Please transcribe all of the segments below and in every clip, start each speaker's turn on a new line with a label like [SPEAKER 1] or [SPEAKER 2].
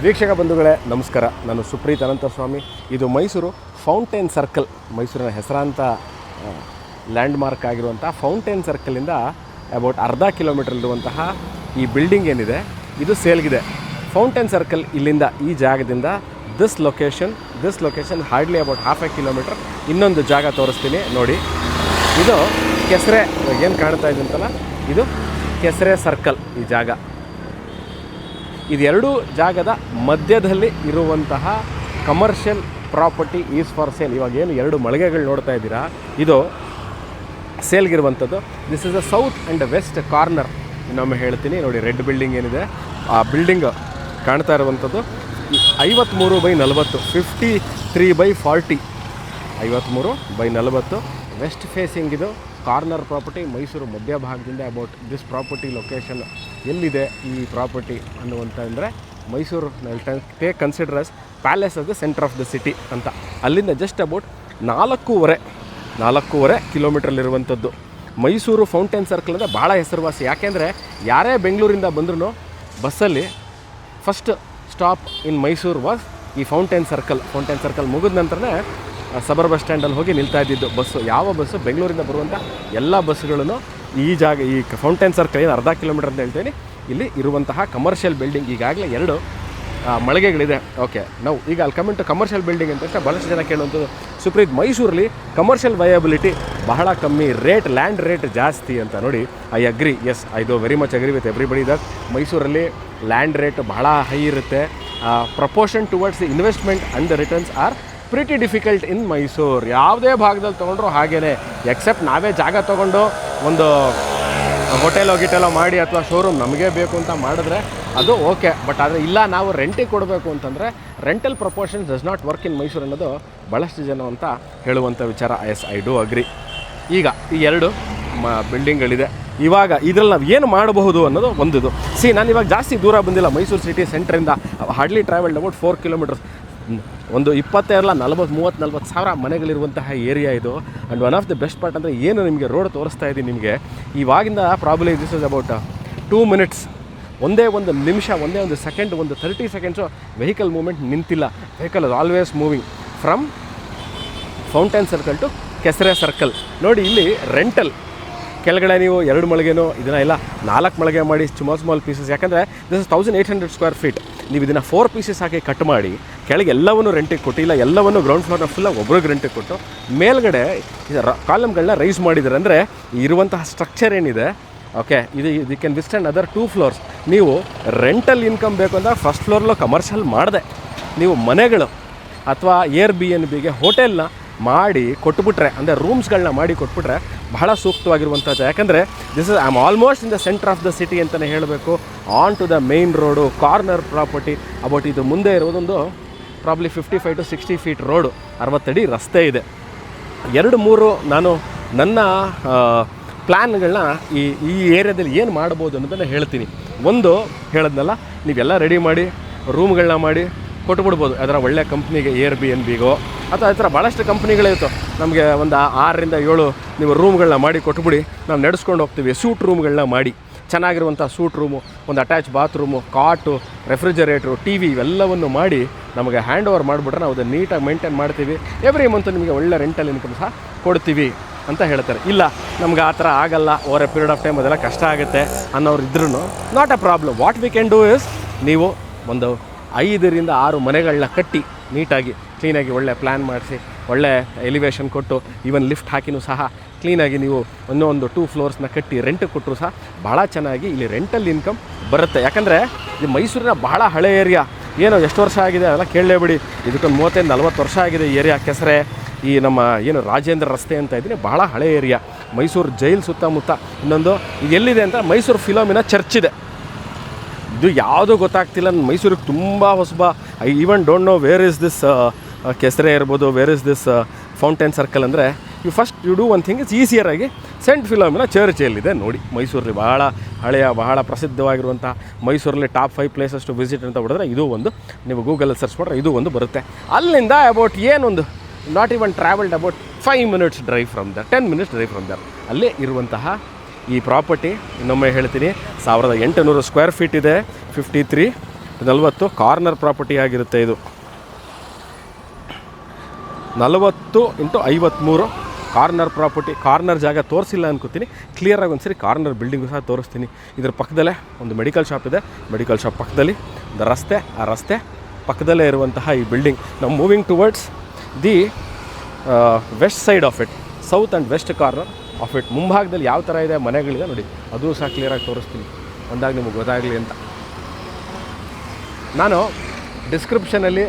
[SPEAKER 1] ವೀಕ್ಷಕ ಬಂಧುಗಳೇ ನಮಸ್ಕಾರ. ನಾನು ಸುಪ್ರೀತ್ ಅನಂತಸ್ವಾಮಿ. ಇದು ಮೈಸೂರು ಫೌಂಟೇನ್ ಸರ್ಕಲ್, ಮೈಸೂರಿನ ಹೆಸರಾಂತ ಲ್ಯಾಂಡ್ ಮಾರ್ಕ್ ಆಗಿರುವಂಥ ಫೌಂಟೇನ್ ಸರ್ಕಲಿಂದ ಅಬೌಟ್ ಅರ್ಧ ಕಿಲೋಮೀಟರ್ ಇರುವಂತಹ ಈ ಬಿಲ್ಡಿಂಗ್ ಏನಿದೆ ಇದು ಸೇಲ್ಗಿದೆ. ಫೌಂಟೇನ್ ಸರ್ಕಲ್ ಇಲ್ಲಿಂದ ಈ ಜಾಗದಿಂದ this location hardly about half A kilometre. ಇನ್ನೊಂದು ಜಾಗ ತೋರಿಸ್ತೀನಿ ನೋಡಿ. ಇದು ಕೆಸರೆ, ಏನು ಕಾಣ್ತಾ ಇದೆ ಅಂತಲ್ಲ, ಇದು ಕೆಸರೆ ಸರ್ಕಲ್. ಈ ಜಾಗ ಇದೆರಡೂ ಜಾಗದ ಮಧ್ಯದಲ್ಲಿ ಇರುವಂತಹ commercial property is for sale. ಇವಾಗ ಏನು ಎರಡು ಮಳಿಗೆಗಳು ನೋಡ್ತಾ ಇದ್ದೀರಾ, ಇದು ಸೇಲ್ಗಿರುವಂಥದ್ದು. This is the south and west corner. ಇನ್ನೊಮ್ಮೆ ಹೇಳ್ತೀನಿ ನೋಡಿ, ರೆಡ್ ಬಿಲ್ಡಿಂಗ್ ಏನಿದೆ ಆ ಬಿಲ್ಡಿಂಗ್ ಕಾಣ್ತಾ ಇರುವಂಥದ್ದು 53/40, 53/40, 53/40 ವೆಸ್ಟ್ ಫೇಸಿಂಗ್. ಇದು ಕಾರ್ನರ್ ಪ್ರಾಪರ್ಟಿ, ಮೈಸೂರು ಮಧ್ಯಭಾಗದಿಂದ. ಅಬೌಟ್ ದಿಸ್ ಪ್ರಾಪರ್ಟಿ ಲೊಕೇಶನ್ ಎಲ್ಲಿದೆ ಈ ಪ್ರಾಪರ್ಟಿ ಅನ್ನುವಂಥ ಅಂದರೆ Mysuru take consider as palace of the centre of the city ಅಂತ. ಅಲ್ಲಿಂದ ಜಸ್ಟ್ ಅಬೌಟ್ 4.5 ಕಿಲೋಮೀಟ್ರಲ್ಲಿರುವಂಥದ್ದು. ಮೈಸೂರು ಫೌಂಟೇನ್ ಸರ್ಕಲ್ ಅಂದರೆ ಭಾಳ ಹೆಸರುವಾಸಿ. ಯಾಕೆಂದರೆ ಯಾರೇ ಬೆಂಗಳೂರಿಂದ ಬಂದ್ರೂ ಬಸ್ಸಲ್ಲಿ first stop in Mysuru was ಈ ಫೌಂಟೇನ್ ಸರ್ಕಲ್ ಮುಗಿದ ನಂತರನೇ ಸಬರ್ ಬಸ್ ಸ್ಟ್ಯಾಂಡಲ್ಲಿ ಹೋಗಿ ನಿಲ್ತಾ ಇದ್ದಿದ್ದು ಬಸ್ಸು. ಯಾವ ಬಸ್ಸು ಬೆಂಗಳೂರಿಂದ ಬರುವಂಥ ಎಲ್ಲ ಬಸ್ಸುಗಳನ್ನು ಈ ಜಾಗ, ಈ ಫೌಂಟೇನ್ ಸರ್ಕಲ್ ಏನು ಅರ್ಧ ಕಿಲೋಮೀಟರ್ ಅಂತ ಹೇಳ್ತೀನಿ, ಇಲ್ಲಿ ಇರುವಂತಹ ಕಮರ್ಷಿಯಲ್ ಬಿಲ್ಡಿಂಗ್. ಈಗಾಗಲೇ 2 ಮಳಿಗೆಗಳಿದೆ. ಓಕೆ, ನಾವು ಈಗ ಅಲ್ಲಿ ಕಮೆಂಟ್ ಕಮರ್ಷಿಯಲ್ ಬಿಲ್ಡಿಂಗ್ ಅಂತ ತಕ್ಷಣ ಭಾಳಷ್ಟು ಜನ ಕೇಳುವಂಥದ್ದು, ಸುಪ್ರೀತ್ ಮೈಸೂರಲ್ಲಿ ಕಮರ್ಷಿಯಲ್ ವಯಬಿಲಿಟಿ ಬಹಳ ಕಮ್ಮಿ, ಲ್ಯಾಂಡ್ ರೇಟ್ ಜಾಸ್ತಿ ಅಂತ. ನೋಡಿ, I agree, yes, I do very much agree with everybody that ಮೈಸೂರಲ್ಲಿ ಲ್ಯಾಂಡ್ ರೇಟ್ ಬಹಳ ಹೈ ಇರುತ್ತೆ. Proportion towards the investment and the returns are pretty difficult in Mysuru. ಯಾವುದೇ ಭಾಗದಲ್ಲಿ ತೊಗೊಂಡ್ರು ಹಾಗೇ, ಎಕ್ಸೆಪ್ಟ್ ನಾವೇ ಜಾಗ ತೊಗೊಂಡು ಒಂದು ಹೋಟೆಲೋ ಮಾಡಿ ಅಥವಾ ಶೋರೂಮ್ ನಮಗೆ ಬೇಕು ಅಂತ ಮಾಡಿದ್ರೆ ಅದು ಓಕೆ. ಬಟ್ ಆದರೆ ಇಲ್ಲ, ನಾವು ರೆಂಟಿಗೆ ಕೊಡಬೇಕು ಅಂತಂದರೆ rental proportions does not work in Mysuru ಅನ್ನೋದು ಭಾಳಷ್ಟು ಜನ ಅಂತ ಹೇಳುವಂಥ ವಿಚಾರ. Yes, I do agree. ಈಗ ಈ 2 ಬಿಲ್ಡಿಂಗ್ಗಳಿದೆ. ಇವಾಗ ಇದ್ರಲ್ಲಿ ನಾವು ಏನು ಮಾಡಬಹುದು ಅನ್ನೋದು ಒಂದಿದು. ನಾನು ಇವಾಗ ಜಾಸ್ತಿ ದೂರ ಬಂದಿಲ್ಲ, ಮೈಸೂರು ಸಿಟಿ ಸೆಂಟ್ರಿಂದ ಹಾರ್ಡ್ಲಿ ಟ್ರಾವೆಲ್ಡ್ ಅಬೌಟ್ 4 ಕಿಲೋಮೀಟರ್ಸ್. ಒಂದು 40 ಸಾವಿರ ಮನೆಗಳಿರುವಂತಹ ಏರಿಯಾ ಇದು. And one of the best part ಅಂದರೆ ಏನು, ನಿಮಗೆ ರೋಡ್ ತೋರಿಸ್ತಾ ಇದ್ದೀನಿ ನಿಮಗೆ ಇವಾಗಿಂದ. Probably this is about 2 minutes. ಒಂದೇ ಒಂದು ನಿಮಿಷ, ಒಂದೇ ಒಂದು ಸೆಕೆಂಡ್, ಒಂದು 30 ಸೆಕೆಂಡ್ಸು ವೆಹಿಕಲ್ ಮೂವ್ಮೆಂಟ್ ನಿಂತಿಲ್ಲ. Vehicle is always moving from fountain circle to Kesare circle. ನೋಡಿ, ಇಲ್ಲಿ ರೆಂಟಲ್ ಕೆಳಗಡೆ ನೀವು 2 ಮಳಿಗೆನೋ ಇದನ್ನ ಇಲ್ಲ 4 ಮಳಿಗೆ ಮಾಡಿ ಸ್ಮಾಲ್ ಪೀಸಸ್. ಯಾಕಂದರೆ ದಿಸ್ ಇಸ್ 1800 ಸ್ಕ್ವೇರ್ ಫೀಟ್. ನೀವು ಇದನ್ನು 4 ಪೀಸಸ್ ಹಾಕಿ ಕಟ್ ಮಾಡಿ ಕೆಳಗೆ ಎಲ್ಲವನ್ನೂ ರೆಂಟಿಗೆ ಕೊಟ್ಟು, ಇಲ್ಲ ಎಲ್ಲವನ್ನೂ ಗ್ರೌಂಡ್ ಫ್ಲೋರ್ನ ಫುಲ್ಲಾಗಿ ಒಬ್ರಿಗೆ ರೆಂಟಿಗೆ ಕೊಟ್ಟು ಮೇಲ್ಗಡೆ ಕಾಲಮ್ಗಳನ್ನ ರೈಸ್ ಮಾಡಿದ್ದಾರೆ. ಅಂದರೆ ಇರುವಂತಹ ಸ್ಟ್ರಕ್ಚರ್ ಏನಿದೆ, ಓಕೆ, ಇದು ಕ್ಯಾನ್ ವಿಸ್ಟ್ಯಾಂಡ್ ಅದರ್ 2 ಫ್ಲೋರ್ಸ್. ನೀವು ರೆಂಟಲ್ ಇನ್ಕಮ್ ಬೇಕು ಅಂದರೆ ಫಸ್ಟ್ ಫ್ಲೋರ್లో ಕಮರ್ಷಿಯಲ್ ಮಾಡಿದೆ, ನೀವು ಮನೆಗಳು ಅಥವಾ Airbnb ಹೋಟೆಲ್ನ ಮಾಡಿ ಕೊಟ್ಬಿಟ್ರೆ, ಅಂದರೆ ರೂಮ್ಸ್ಗಳನ್ನ ಮಾಡಿ ಕೊಟ್ಬಿಟ್ರೆ ಬಹಳ ಸೂಕ್ತವಾಗಿರುವಂಥದ್ದು. ಯಾಕಂದರೆ this is I'm almost in the centre of the city ಅಂತಲೇ ಹೇಳಬೇಕು. On to the main road, corner property. About ಇದು ಮುಂದೆ ಇರೋದೊಂದು ಪ್ರಾಬ್ಲಿ 55 to 60 ಫೀಟ್ ರೋಡು, 60 ಅಡಿ ರಸ್ತೆ ಇದೆ. 2-3 ನಾನು ನನ್ನ ಪ್ಲ್ಯಾನ್ಗಳನ್ನ ಈ ಏರಿಯಾದಲ್ಲಿ ಏನು ಮಾಡ್ಬೋದು ಅನ್ನೋದನ್ನು ಹೇಳ್ತೀನಿ. ಒಂದು ಹೇಳಿದ್ನಲ್ಲ, ನೀವೆಲ್ಲ ರೆಡಿ ಮಾಡಿ ರೂಮ್ಗಳನ್ನ ಮಾಡಿ ಕೊಟ್ಬಿಡ್ಬೋದು ಅದರ ಒಳ್ಳೆ ಕಂಪ್ನಿಗೆ, Airbnbಗೋ ಅಥವಾ ಈ ಥರ ಭಾಳಷ್ಟು ಕಂಪ್ನಿಗಳಿತ್ತು. ನಮಗೆ ಒಂದು 6 ರಿಂದ 7 ನೀವು ರೂಮ್ಗಳನ್ನ ಮಾಡಿ ಕೊಟ್ಬಿಡಿ, ನಾವು ನಡೆಸ್ಕೊಂಡು ಹೋಗ್ತೀವಿ. ಸೂಟ್ ರೂಮ್ಗಳನ್ನ ಮಾಡಿ, ಚೆನ್ನಾಗಿರುವಂಥ ಸೂಟ್ ರೂಮು, ಒಂದು ಅಟ್ಯಾಚ್ ಬಾತ್ರೂಮು, ಕಾಟು, ರೆಫ್ರಿಜರೇಟ್ರು, ಟಿ ವಿ ಇವೆಲ್ಲವನ್ನು ಮಾಡಿ ನಮಗೆ ಹ್ಯಾಂಡ್ ಓವರ್ ಮಾಡಿಬಿಟ್ರೆ ನಾವು ಅದನ್ನು ನೀಟಾಗಿ ಮೇಂಟೈನ್ ಮಾಡ್ತೀವಿ. ಎವ್ರಿ ಮಂತ್ ನಿಮಗೆ ಒಳ್ಳೆ ರೆಂಟಲ್ ಇನ್ಕಮ್ ಸಹ ಕೊಡ್ತೀವಿ ಅಂತ ಹೇಳ್ತಾರೆ. ಇಲ್ಲ ನಮ್ಗೆ ಆ ಥರ ಆಗಲ್ಲ, over A period of time ಅದೆಲ್ಲ ಕಷ್ಟ ಆಗುತ್ತೆ ಅನ್ನೋರು ಇದ್ರೂ not a problem. What we can do is, ನೀವು ಒಂದು 5 ರಿಂದ 6 ಮನೆಗಳನ್ನ ಕಟ್ಟಿ ನೀಟಾಗಿ ಕ್ಲೀನಾಗಿ ಒಳ್ಳೆ ಪ್ಲ್ಯಾನ್ ಮಾಡಿಸಿ, ಒಳ್ಳೆ ಎಲಿವೇಶನ್ ಕೊಟ್ಟು, ಈವನ್ ಲಿಫ್ಟ್ ಹಾಕಿನೂ ಸಹ ಕ್ಲೀನಾಗಿ ನೀವು ಒಂದು 2 ಫ್ಲೋರ್ಸ್ನ ಕಟ್ಟಿ ರೆಂಟಿಗೆ ಕೊಟ್ಟರು ಸಹ ಭಾಳ ಚೆನ್ನಾಗಿ ಇಲ್ಲಿ ರೆಂಟಲ್ ಇನ್ಕಮ್ ಬರುತ್ತೆ. ಯಾಕಂದರೆ ಇದು ಮೈಸೂರಿನ ಬಹಳ ಹಳೆ ಏರಿಯಾ. ಏನು ಎಷ್ಟು ವರ್ಷ ಆಗಿದೆ ಅದೆಲ್ಲ ಕೇಳಲೇಬಿಡಿ, ಇದಕ್ಕೊಂದು 35-40 ವರ್ಷ ಆಗಿದೆ ಈ ಏರಿಯಾ. ಕೆಸರೆ, ಈ ನಮ್ಮ ಏನು ರಾಜೇಂದ್ರ ರಸ್ತೆ ಅಂತ ಇದ್ದೀನಿ, ಬಹಳ ಹಳೆ ಏರಿಯಾ. ಮೈಸೂರು ಜೈಲ್ ಸುತ್ತಮುತ್ತ. ಇನ್ನೊಂದು ಇದು ಎಲ್ಲಿದೆ ಅಂತ, ಮೈಸೂರು ಫಿಲೋಮಿನ ಚರ್ಚ್ ಇದೆ. ಇದು ಯಾವುದೂ ಗೊತ್ತಾಗ್ತಿಲ್ಲ, ಮೈಸೂರಿಗೆ ತುಂಬ ಹೊಸಬ. I even don't know where is this Kesare ಇರ್ಬೋದು, where is this fountain circle. ಅಂದರೆ you do one thing, is easier ಆಗಿ ಸೆಂಟ್ ಫಿಲೋಮಿನ ಚರ್ಚ್ ಎಲ್ಲಿದೆ ನೋಡಿ. ಮೈಸೂರಲ್ಲಿ ಬಹಳ ಹಳೆಯ, ಬಹಳ ಪ್ರಸಿದ್ಧವಾಗಿರುವಂಥ ಮೈಸೂರಲ್ಲಿ ಟಾಪ್ 5 ಪ್ಲೇಸಸ್ ಟು ವಿಸಿಟ್ ಅಂತ ಹೊಡೆದ್ರೆ ಇದು ಒಂದು, ನೀವು ಗೂಗಲಲ್ಲಿ ಸರ್ಚ್ ಮಾಡಿದ್ರೆ ಇದು ಒಂದು ಬರುತ್ತೆ. ಅಲ್ಲಿಂದ ಅಬೌಟ್ ಏನೊಂದು not even travelled about 5 minutes drive from there, 10 minutes drive from there. ಅಲ್ಲೇ ಇರುವಂತಹ ಈ ಪ್ರಾಪರ್ಟಿ ಇನ್ನೊಮ್ಮೆ ಹೇಳ್ತೀನಿ, 1800 ಸ್ಕ್ವೇರ್ ಫೀಟ್ ಇದೆ. 53 40 ಕಾರ್ನರ್ ಪ್ರಾಪರ್ಟಿ ಆಗಿರುತ್ತೆ. ಇದು 40x53 ಕಾರ್ನರ್ ಪ್ರಾಪರ್ಟಿ. ಕಾರ್ನರ್ ಜಾಗ ತೋರಿಸಿಲ್ಲ ಅನ್ಕೋತೀನಿ, ಕ್ಲಿಯರಾಗಿ ಒಂದ್ಸರಿ ಕಾರ್ನರ್ ಬಿಲ್ಡಿಂಗು ಸಹ ತೋರಿಸ್ತೀನಿ. ಇದ್ರ ಪಕ್ಕದಲ್ಲೇ ಒಂದು ಮೆಡಿಕಲ್ ಶಾಪ್ ಇದೆ. ಮೆಡಿಕಲ್ ಶಾಪ್ ಪಕ್ಕದಲ್ಲಿ ಒಂದು ರಸ್ತೆ, ಆ ರಸ್ತೆ ಪಕ್ಕದಲ್ಲೇ ಇರುವಂತಹ ಈ ಬಿಲ್ಡಿಂಗ್. ನಾವು moving towards the west side of it, south and west corner of it. ಮುಂಭಾಗದಲ್ಲಿ ಯಾವ ಥರ ಇದೆ ಮನೆಗಳಿದೆ ನೋಡಿ, ಅದು ಸಹ ಕ್ಲಿಯರಾಗಿ ತೋರಿಸ್ತೀನಿ ಅಂದಾಗ ನಿಮಗೆ ಗೊತ್ತಾಗಲಿ ಅಂತ. ನಾನು ಡಿಸ್ಕ್ರಿಪ್ಷನಲ್ಲಿ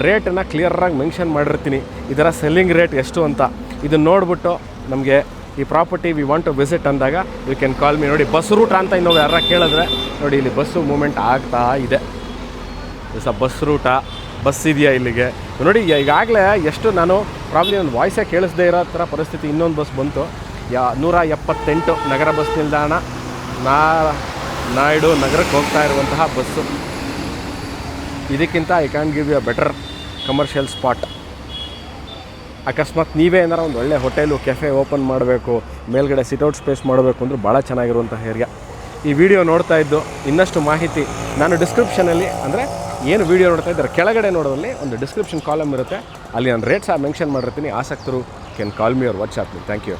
[SPEAKER 1] ರೇಟನ್ನು ಕ್ಲಿಯರಾಗಿ ಮೆನ್ಷನ್ ಮಾಡಿರ್ತೀನಿ, ಇದರ ಸೆಲ್ಲಿಂಗ್ ರೇಟ್ ಎಷ್ಟು ಅಂತ. ಇದನ್ನು ನೋಡಿಬಿಟ್ಟು ನಮಗೆ ಈ property we want to visit ಅಂದಾಗ ಯು ಕ್ಯಾನ್ ಕಾಲ್ ಮಿ. ನೋಡಿ ಬಸ್ ರೂಟ್ ಅಂತ ಇನ್ನೂ ಯಾರ ಕೇಳಿದ್ರೆ ನೋಡಿ, ಇಲ್ಲಿ ಬಸ್ಸು ಮೂಮೆಂಟ್ ಆಗ್ತಾ ಇದೆ. ಬಸ್ ರೂಟಾ, ಬಸ್ ಇದೆಯಾ ಇಲ್ಲಿಗೆ ನೋಡಿ. ಈಗಾಗಲೇ ಎಷ್ಟು ನಾನು ಪ್ರಾಬ್ಲಿ ಒಂದು ವಾಯ್ಸೇ ಕೇಳಿಸ್ದೇ ಇರೋ ಥರ ಪರಿಸ್ಥಿತಿ. ಇನ್ನೊಂದು ಬಸ್ ಬಂತು, 178 ನಗರ ಬಸ್ ನಿಲ್ದಾಣ, ನಾಯ್ಡು ನಗರಕ್ಕೆ ಹೋಗ್ತಾ ಇರುವಂತಹ ಬಸ್ಸು. ಇದಕ್ಕಿಂತ I can give you a better commercial spot. ಅಕಸ್ಮಾತ್ ನೀವೇ ಏನಾರ ಒಂದು ಒಳ್ಳೆ ಹೋಟೆಲು ಕೆಫೆ ಓಪನ್ ಮಾಡಬೇಕು, ಮೇಲ್ಗಡೆ ಸಿಟ್ಔಟ್ ಸ್ಪೇಸ್ ಮಾಡಬೇಕು ಅಂದ್ರೆ ಭಾಳ ಚೆನ್ನಾಗಿರುವಂಥ ಏರಿಯಾ. ಈ ವಿಡಿಯೋ ನೋಡ್ತಾ ಇದ್ದು ಇನ್ನಷ್ಟು ಮಾಹಿತಿ ನಾನು ಡಿಸ್ಕ್ರಿಪ್ಷನಲ್ಲಿ, ಅಂದರೆ ಏನು ವಿಡಿಯೋ ನೋಡ್ತಾ ಇದ್ದಾರೆ ಕೆಳಗಡೆ ನೋಡೋದ್ರಲ್ಲಿ ಒಂದು ಡಿಸ್ಕ್ರಿಪ್ಷನ್ ಕಾಲಮ್ ಇರುತ್ತೆ, ಅಲ್ಲಿ ನಾನು ರೇಟ್ ಸಹ ಮೆನ್ಷನ್ ಮಾಡಿರ್ತೀನಿ. ಆಸಕ್ತರು can call me or WhatsApp me. Thank you.